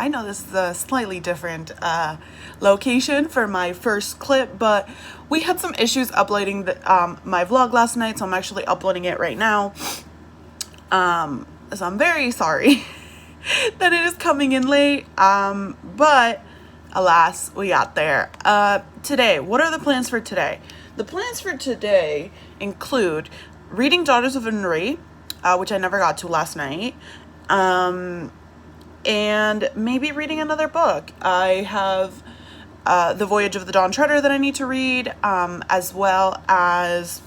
I know this is a slightly different location for my first clip, but we had some issues uploading my vlog last night, so I'm actually uploading it right now. So I'm very sorry that it is coming in late, but alas, we got there. Today, what are the plans for today? The plans for today include reading Daughters of Illuminae, which I never got to last night, and maybe reading another book. I have The Voyage of the Dawn Treader that I need to read, as well as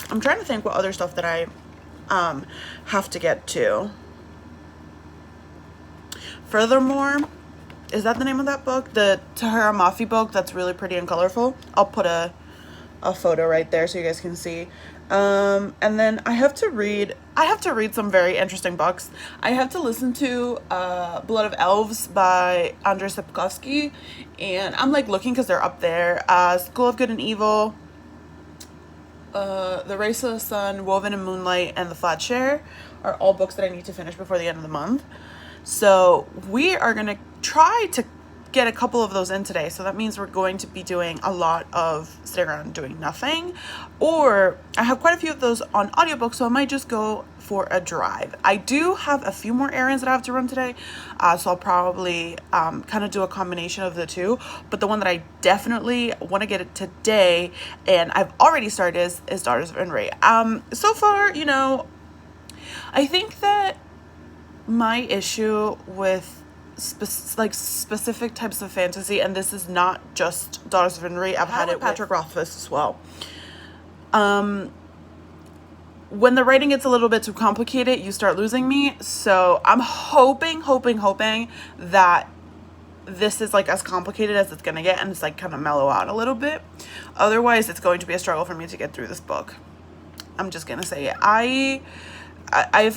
I'm trying to think what other stuff that I have to get to. Furthermore, is that the name of that book? The Tahara Mafi book that's really pretty and colorful. I'll put a photo right there so you guys can see. And then I have to read some very interesting books. I have to listen to Blood of Elves by Andrzej Sapkowski, and I'm like looking because they're up there. School of Good and Evil, The Race of the Sun, Woven in Moonlight, and The Flat Share are all books that I need to finish before the end of the month. So we are going to try to get a couple of those in today. So that means we're going to be doing a lot of sitting around doing nothing. Or I have quite a few of those on audiobooks, so I might just go for a drive. I do have a few more errands that I have to run today. So I'll probably kind of do a combination of the two. But the one that I definitely want to get it today, and I've already started, is Daughters of Illuminae. So far, you know, I think that my issue with specific types of fantasy, and this is not just Daughters of Illuminae, I've had it with Patrick Rothfuss as well. When the writing gets a little bit too complicated, you start losing me. So I'm hoping that this is like as complicated as it's gonna get, and it's like kind of mellow out a little bit. Otherwise, it's going to be a struggle for me to get through this book. I'm just gonna say it.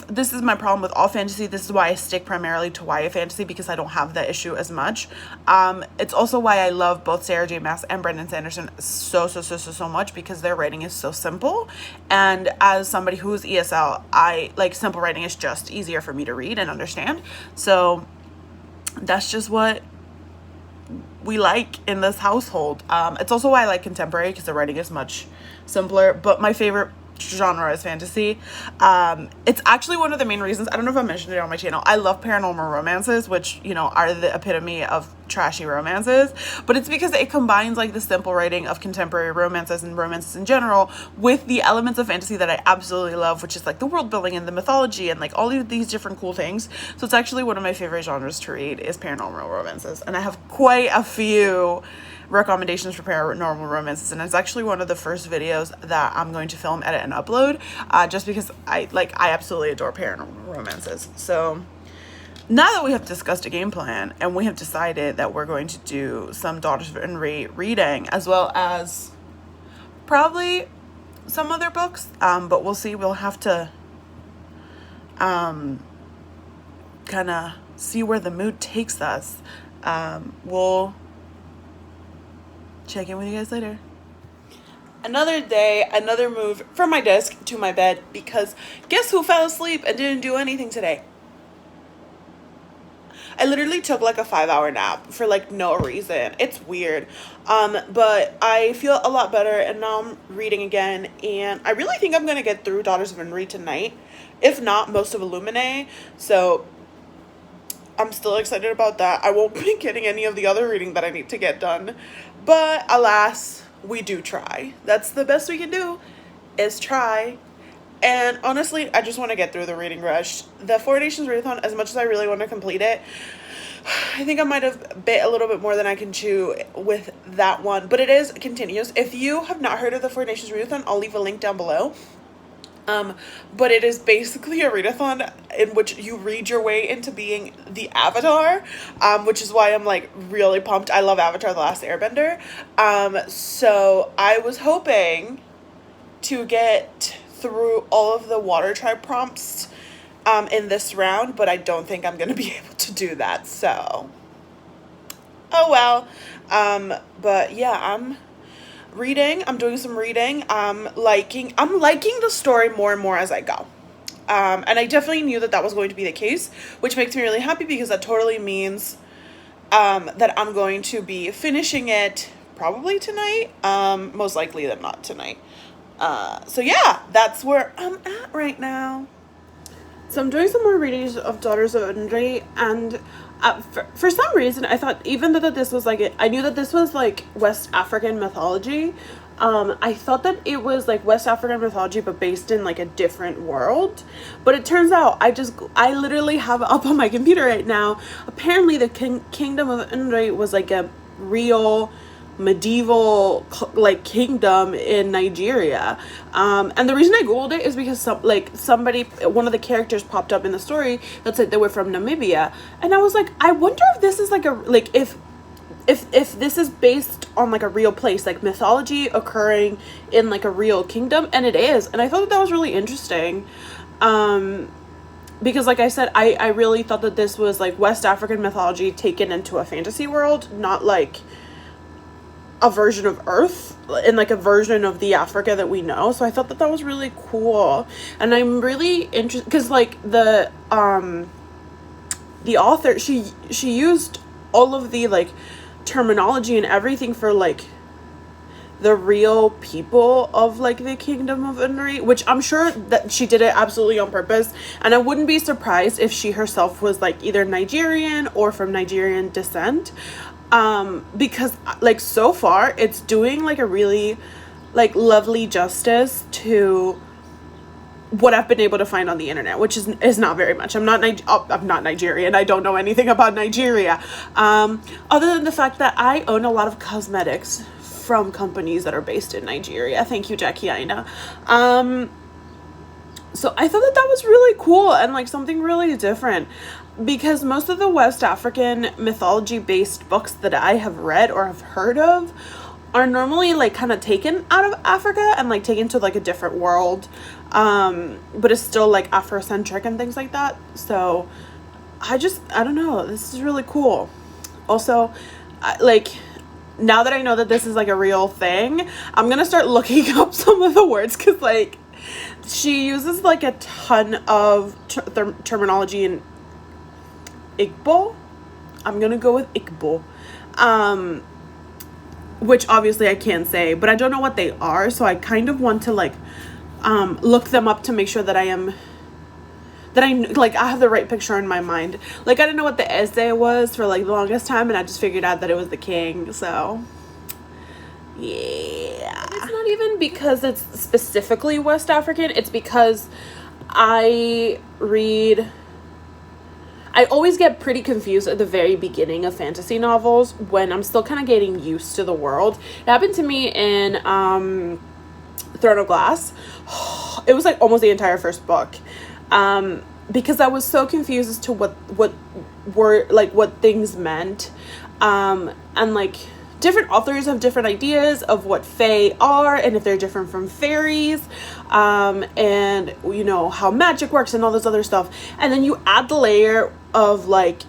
This is my problem with all fantasy. This is why I stick primarily to YA fantasy, because I don't have that issue as much. It's also why I love both Sarah J. Maas and Brandon Sanderson so much, because their writing is so simple. And as somebody who's ESL, I like simple writing is just easier for me to read and understand. So that's just what we like in this household. It's also why I like contemporary, because the writing is much simpler. But my favorite genre is fantasy. It's actually one of the main reasons, I don't know if I mentioned it on my channel, I love paranormal romances, which, you know, are the epitome of trashy romances, but it's because it combines like the simple writing of contemporary romances and romances in general with the elements of fantasy that I absolutely love, which is like the world building and the mythology and like all of these different cool things. So it's actually one of my favorite genres to read is paranormal romances, and I have quite a few recommendations for paranormal romances, and it's actually one of the first videos that I'm going to film, edit, and upload, just because I absolutely adore paranormal romances. So now that we have discussed a game plan and we have decided that we're going to do some Daughters of Illuminae reading, as well as probably some other books, but we'll see. We'll have to kind of see where the mood takes us. We'll check in with you guys later. Another day, another move from my desk to my bed, because guess who fell asleep and didn't do anything today? I literally took like a 5-hour nap for like no reason. It's weird. But I feel a lot better, and now I'm reading again, and I really think I'm going to get through Daughters of Illuminae tonight, if not most of Illuminae. So I'm still excited about that. I won't be getting any of the other reading that I need to get done. But alas, we do try. That's the best we can do, is try. And honestly, I just want to get through the reading rush. The Four Nations Readathon, as much as I really want to complete it, I think I might have bit a little bit more than I can chew with that one. But it is continuous. If you have not heard of the Four Nations Readathon, I'll leave a link down below. But it is basically a readathon in which you read your way into being the Avatar, which is why I'm like really pumped. I love Avatar: The Last Airbender. So I was hoping to get through all of the Water Tribe prompts in this round, but I don't think I'm going to be able to do that. So, oh well. But yeah, I'm reading. I'm doing some reading. I'm liking the story more and more as I go. And I definitely knew that that was going to be the case, which makes me really happy because that totally means that I'm going to be finishing it probably tonight, most likely than not tonight. So yeah, that's where I'm at right now. So I'm doing some more readings of Daughters of Indri, and for some reason I thought, even though that this was like, I knew that this was like West African mythology, I thought that it was like West African mythology but based in like a different world, but it turns out I literally have it up on my computer right now. Apparently the kingdom of Indri was like a real medieval like kingdom in Nigeria, and the reason I googled it is because one of the characters popped up in the story that said they were from Namibia, and I was like, I wonder if this is like a like if this is based on like a real place, like mythology occurring in like a real kingdom, and it is, and I thought that was really interesting, because like I said, I really thought that this was like West African mythology taken into a fantasy world, not like a version of Earth and like a version of the Africa that we know. So I thought that was really cool, and I'm really interested because like the author, she used all of the like terminology and everything for like the real people of like the kingdom of Indri, which I'm sure that she did it absolutely on purpose, and I wouldn't be surprised if she herself was like either Nigerian or from Nigerian descent, because like so far it's doing like a really like lovely justice to what I've been able to find on the internet, which is not very much. I'm not Nigerian. I don't know anything about Nigeria, other than the fact that I own a lot of cosmetics from companies that are based in Nigeria. Thank you, Jackie Aina. So I thought that was really cool and like something really different, because most of the West African mythology based books that I have read or have heard of are normally like kind of taken out of Africa and like taken to like a different world, but it's still like Afrocentric and things like that. So I don't know, this is really cool. Also, like now that I know that this is like a real thing, I'm gonna start looking up some of the words, because like she uses like a ton of terminology in Igbo. I'm gonna go with Igbo, which obviously I can't say, but I don't know what they are, so I kind of want to like look them up to make sure that I have the right picture in my mind. Like I didn't know what the Eze was for like the longest time, and I just figured out that it was the king. So yeah, it's not even because it's specifically West African, it's because I always get pretty confused at the very beginning of fantasy novels when I'm still kind of getting used to the world. It happened to me in Throne of Glass. It was like almost the entire first book, because I was so confused as to what things meant, and like different authors have different ideas of what fae are and if they're different from fairies, and you know how magic works and all this other stuff, and then you add the layer of like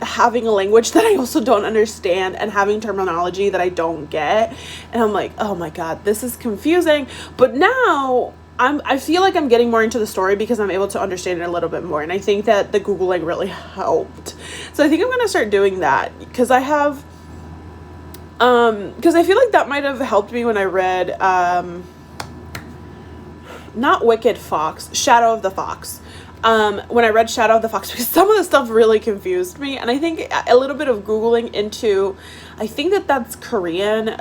having a language that I also don't understand and having terminology that I don't get, and I'm like, oh my god, this is confusing. But now I feel like I'm getting more into the story because I'm able to understand it a little bit more, and I think that the Googling really helped. So I think I'm gonna start doing that, because I have because I feel like that might have helped me when I read not Wicked Fox, Shadow of the Fox. When I read Shadow of the Fox, because some of the stuff really confused me, and I think a little bit of Googling into, I think that's Korean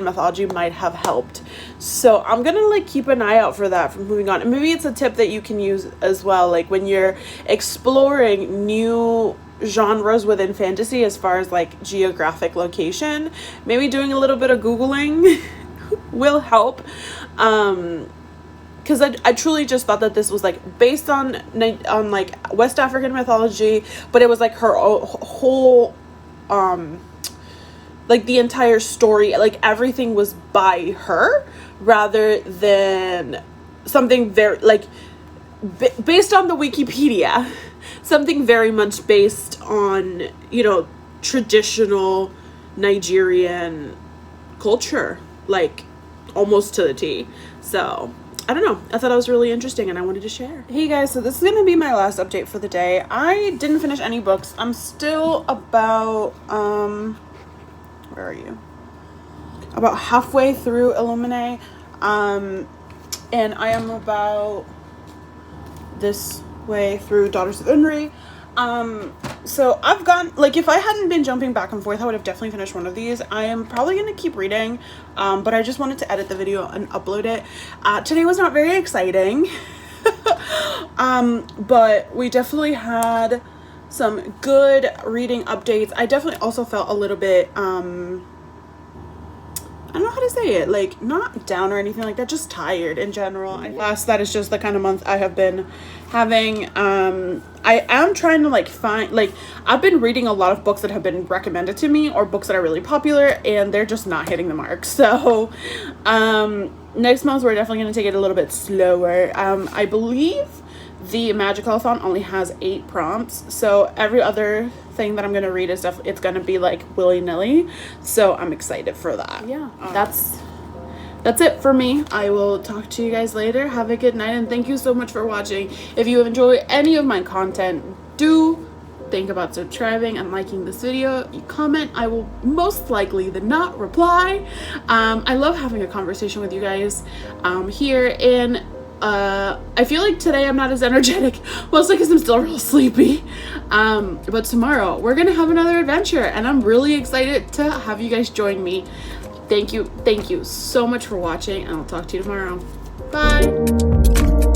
mythology might have helped. So I'm gonna like keep an eye out for that from moving on, and maybe it's a tip that you can use as well, like when you're exploring new genres within fantasy as far as like geographic location, maybe doing a little bit of Googling will help, because I truly just thought that this was like based on like West African mythology, but it was like her whole like the entire story, like everything was by her rather than something very like based on the Wikipedia, something very much based on, you know, traditional Nigerian culture, like almost to the T. So I don't know, I thought it was really interesting and I wanted to share. Hey guys, so this is gonna be my last update for the day. I didn't finish any books. I'm still about where are you? About halfway through Illuminae. And I am about this way through Daughters of Unri. So I've gotten, like, if I hadn't been jumping back and forth, I would have definitely finished one of these. I am probably going to keep reading, but I just wanted to edit the video and upload it. Today was not very exciting, but we definitely had some good reading updates. I definitely also felt a little bit, I don't know how to say it, like, not down or anything like that, just tired in general. That is just the kind of month I have been having. I am trying to, like, find, like, I've been reading a lot of books that have been recommended to me, or books that are really popular, and they're just not hitting the mark. So next month we're definitely going to take it a little bit slower. I believe the Magical-a-thon only has 8 prompts, so every other thing that I'm going to read is definitely, it's going to be like willy-nilly, so I'm excited for that. Yeah, that's it for me. I will talk to you guys later. Have a good night, and thank you so much for watching. If you enjoy any of my content, do think about subscribing and liking this video. You comment, I will most likely than not reply. I love having a conversation with you guys here, and I feel like today I'm not as energetic, mostly because I'm still real sleepy, but tomorrow we're gonna have another adventure, and I'm really excited to have you guys join me. Thank you so much for watching, and I'll talk to you tomorrow. Bye.